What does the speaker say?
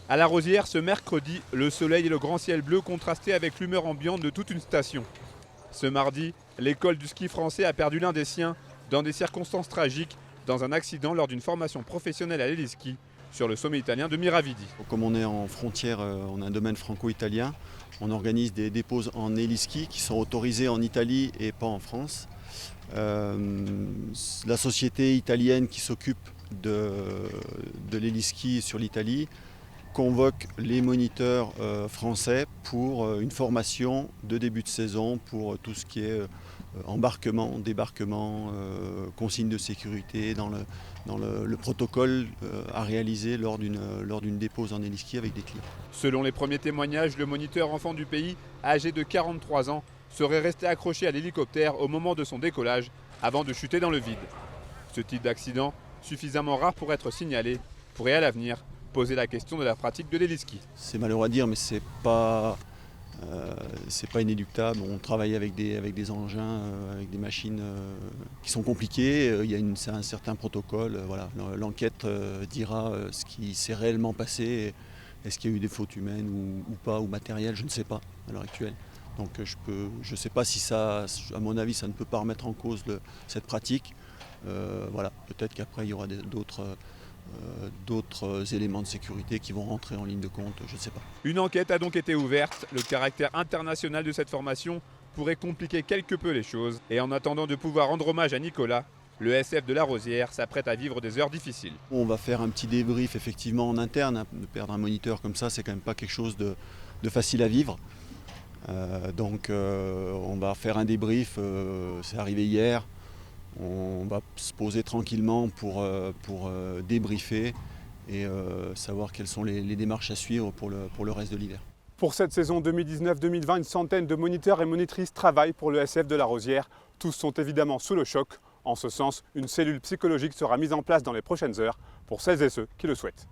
À La Rosière, ce mercredi, le soleil et le grand ciel bleu contrastaient avec l'humeur ambiante de toute une station. Ce mardi, l'école du ski français a perdu l'un des siens dans des circonstances tragiques dans un accident lors d'une formation professionnelle à l'héliski sur le sommet italien de Miravidi. Comme on est en frontière, on a un domaine franco-italien, on organise des dépôts en héliski qui sont autorisés en Italie et pas en France. La société italienne qui s'occupe de l'héliski sur l'Italie convoque les moniteurs français pour une formation de début de saison pour tout ce qui est embarquement, débarquement, consignes de sécurité dans le protocole à réaliser lors d'une dépose en héliski avec des clients. Selon les premiers témoignages, le moniteur enfant du pays, âgé de 43 ans, serait resté accroché à l'hélicoptère au moment de son décollage avant de chuter dans le vide. Ce type d'accident, suffisamment rare pour être signalé, pourrait à l'avenir poser la question de la pratique de l'héliski. C'est malheureux à dire, mais c'est pas inéluctable. On travaille avec des engins, avec des machines qui sont compliquées. Il y a un certain protocole. Voilà. L'enquête dira ce qui s'est réellement passé. Est-ce qu'il y a eu des fautes humaines ou pas, ou matérielles, je ne sais pas à l'heure actuelle. Donc je ne sais pas si ça, à mon avis, ça ne peut pas remettre en cause cette pratique. Voilà. Peut-être qu'après il y aura d'autres éléments de sécurité qui vont rentrer en ligne de compte, je ne sais pas. Une enquête a donc été ouverte. Le caractère international de cette formation pourrait compliquer quelque peu les choses. Et en attendant de pouvoir rendre hommage à Nicolas, le SF de La Rosière s'apprête à vivre des heures difficiles. On va faire un petit débrief effectivement en interne. De perdre un moniteur comme ça, c'est quand même pas quelque chose de facile à vivre. Donc on va faire un débrief, c'est arrivé hier. On va se poser tranquillement pour débriefer et savoir quelles sont les démarches à suivre pour le reste de l'hiver. Pour cette saison 2019-2020, une centaine de moniteurs et monitrices travaillent pour le SF de La Rosière. Tous sont évidemment sous le choc. En ce sens, une cellule psychologique sera mise en place dans les prochaines heures pour celles et ceux qui le souhaitent.